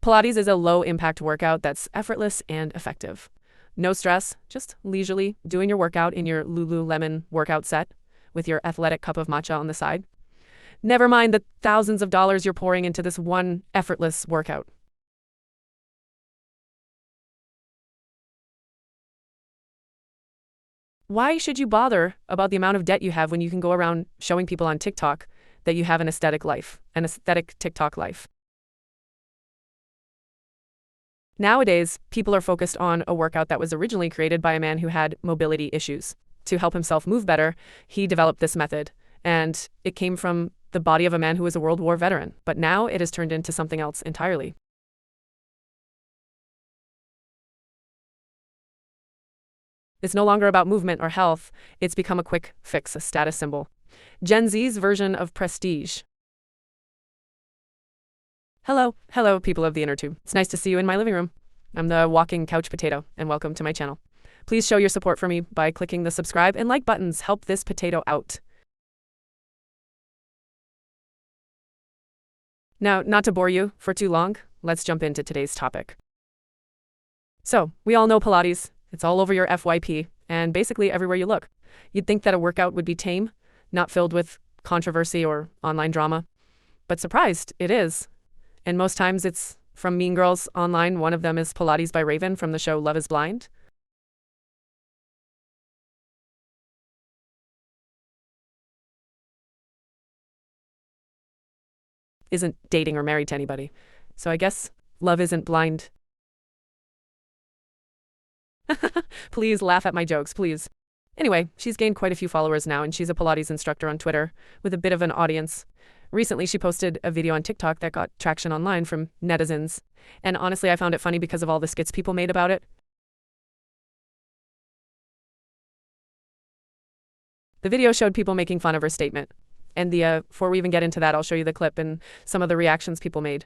Pilates is a low-impact workout that's effortless and effective. No stress, just leisurely doing your workout in your Lululemon workout set with your athletic cup of matcha on the side. Never mind the thousands of dollars you're pouring into this one effortless workout. Why should you bother about the amount of debt you have when you can go around showing people on TikTok that you have an aesthetic life, an aesthetic TikTok life? Nowadays, people are focused on a workout that was originally created by a man who had mobility issues. To help himself move better, he developed this method, and it came from the body of a man who was a World War veteran, but now it has turned into something else entirely. It's no longer about movement or health, it's become a quick fix, a status symbol. Gen Z's version of prestige. Hello, people of the inner tube. It's nice to see you in my living room. I'm the walking couch potato, and welcome to my channel. Please show your support for me by clicking the subscribe and like buttons. Help this potato out. Now, not to bore you for too long, let's jump into today's topic. So, we all know Pilates. It's all over your FYP, and basically everywhere you look. You'd think that a workout would be tame, not filled with controversy or online drama. But surprised, it is. And most times it's from Mean Girls online. One of them is Pilates by Raven from the show Love is Blind. Isn't dating or married to anybody. So I guess love isn't blind. Please laugh at my jokes, please. Anyway, she's gained quite a few followers now, and she's a Pilates instructor on Twitter with a bit of an audience. Recently, she posted a video on TikTok that got traction online from netizens. And honestly, I found it funny because of all the skits people made about it. The video showed people making fun of her statement. And before we even get into that, I'll show you the clip and some of the reactions people made.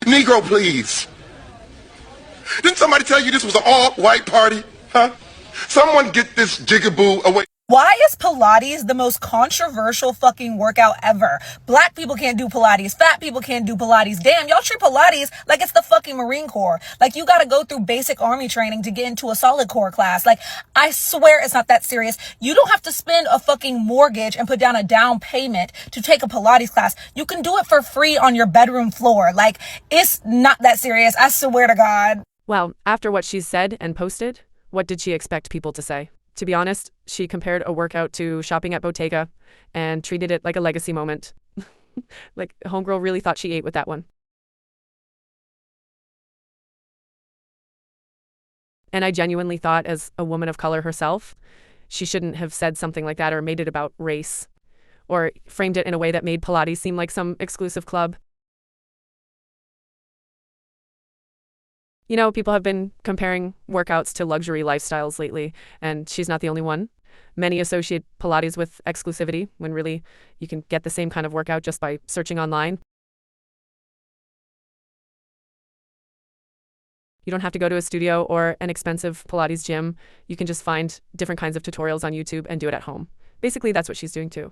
Negro, please. Didn't somebody tell you this was an all-white party? Huh? Someone get this jigaboo away. Why is Pilates the most controversial fucking workout ever? Black people can't do Pilates. Fat people can't do Pilates. Damn, y'all treat Pilates like it's the fucking Marine Corps. Like you gotta go through basic army training to get into a solid core class. Like, I swear it's not that serious. You don't have to spend a fucking mortgage and put down a down payment to take a Pilates class. You can do it for free on your bedroom floor. Like, it's not that serious. I swear to God. Well, after what she's said and posted, what did she expect people to say? To be honest, she compared a workout to shopping at Bottega and treated it like a legacy moment. Like, homegirl really thought she ate with that one. And I genuinely thought, as a woman of color herself, she shouldn't have said something like that or made it about race or framed it in a way that made Pilates seem like some exclusive club. You know, people have been comparing workouts to luxury lifestyles lately, and she's not the only one. Many associate Pilates with exclusivity, when really you can get the same kind of workout just by searching online. You don't have to go to a studio or an expensive Pilates gym. You can just find different kinds of tutorials on YouTube and do it at home. Basically, that's what she's doing too.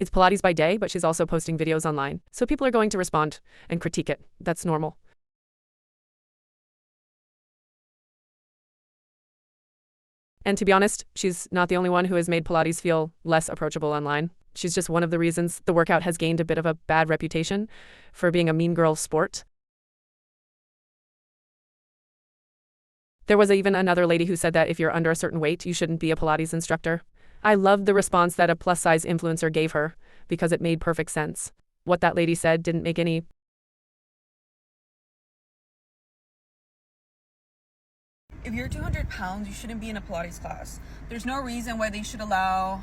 It's Pilates by day, but she's also posting videos online. So people are going to respond and critique it. That's normal. And to be honest, she's not the only one who has made Pilates feel less approachable online. She's just one of the reasons the workout has gained a bit of a bad reputation for being a mean girl sport. There was even another lady who said that if you're under a certain weight, you shouldn't be a Pilates instructor. I loved the response that a plus-size influencer gave her because it made perfect sense. What that lady said didn't make any If you're 200 pounds, you shouldn't be in a Pilates class. There's no reason why they should allow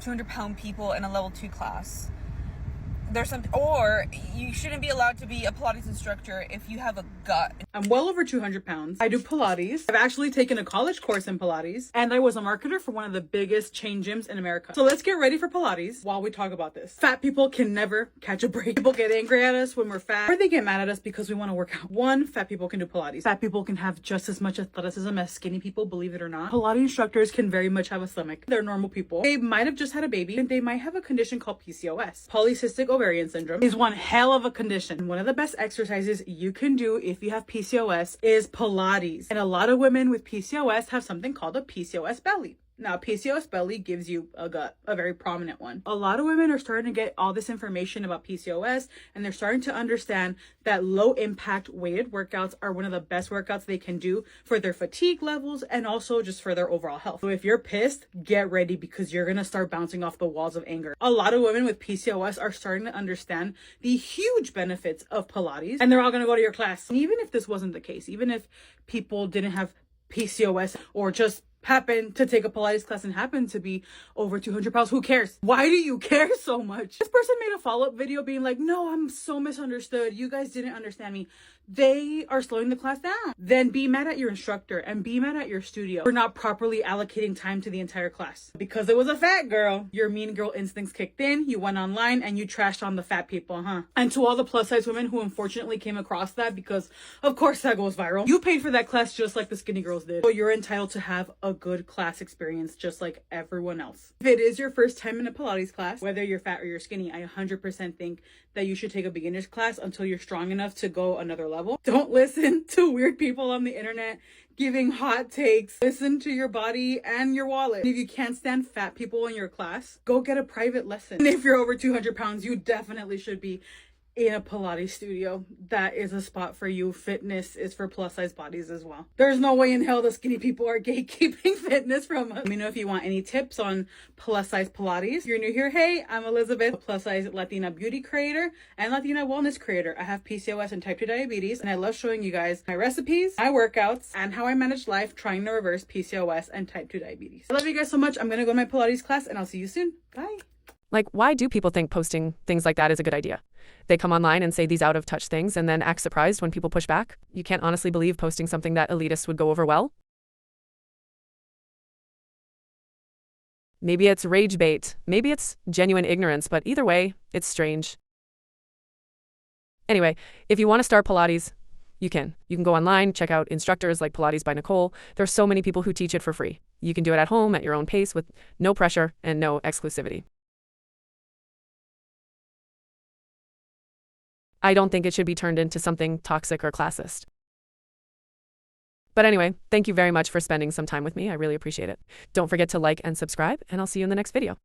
200-pound people in a level 2 class. Or you shouldn't be allowed to be a Pilates instructor if you have a gut. I'm well over 200 pounds. I do Pilates. I've actually taken a college course in Pilates, and I was a marketer for one of the biggest chain gyms in America. So let's get ready for Pilates while we talk about this. Fat people can never catch a break. People get angry at us when we're fat, or they get mad at us because we want to work out. One, fat people can do Pilates. Fat people can have just as much athleticism as skinny people, believe it or not. Pilates instructors can very much have a stomach. They're normal people. They might have just had a baby, and they might have a condition called PCOS. Polycystic ovarian syndrome is one hell of a condition. One of the best exercises you can do if you have PCOS is Pilates. And a lot of women with PCOS have something called a PCOS belly. Now, PCOS belly gives you a gut, a very prominent one. A lot of women are starting to get all this information about PCOS, and they're starting to understand that low impact weighted workouts are one of the best workouts they can do for their fatigue levels and also just for their overall health. So if you're pissed, get ready because you're going to start bouncing off the walls of anger. A lot of women with PCOS are starting to understand the huge benefits of Pilates, and they're all going to go to your class. And even if this wasn't the case, even if people didn't have PCOS or just happen to take a Pilates class and happen to be over 200 pounds, who cares? Why do you care so much? This person made a follow-up video being like, no, I'm so misunderstood. You guys didn't understand me. They are slowing the class down. Then be mad at your instructor and be mad at your studio for not properly allocating time to the entire class. Because it was a fat girl, your mean girl instincts kicked in, you went online and you trashed on the fat people, huh? And to all the plus size women who unfortunately came across that, because of course that goes viral, you paid for that class just like the skinny girls did. So you're entitled to have a good class experience just like everyone else. If it is your first time in a Pilates class, whether you're fat or you're skinny, I 100% think that you should take a beginner's class until you're strong enough to go another level. Don't listen to weird people on the internet giving hot takes. Listen to your body and your wallet. And if you can't stand fat people in your class, go get a private lesson. And if you're over 200 pounds, you definitely should be in a Pilates studio. That is a spot for you. Fitness is for plus size bodies as well. There's no way in hell the skinny people are gatekeeping fitness from us. Let me know if you want any tips on plus size Pilates. If you're new here, hey, I'm Elizabeth, a plus size Latina beauty creator and Latina wellness creator. I have PCOS and type 2 diabetes, and I love showing you guys my recipes, my workouts, and how I manage life trying to reverse PCOS and type 2 diabetes. I love you guys so much. I'm gonna go to my Pilates class and I'll see you soon. Bye. Like, why do people think posting things like that is a good idea? They come online and say these out-of-touch things and then act surprised when people push back. You can't honestly believe posting something that elitist would go over well. Maybe it's rage bait. Maybe it's genuine ignorance, but either way, it's strange. Anyway, if you want to start Pilates, You can. You can go online, check out instructors like Pilates by Nicole. There are so many people who teach it for free. You can do it at home at your own pace with no pressure and no exclusivity. I don't think it should be turned into something toxic or classist. But anyway, thank you very much for spending some time with me. I really appreciate it. Don't forget to like and subscribe, and I'll see you in the next video.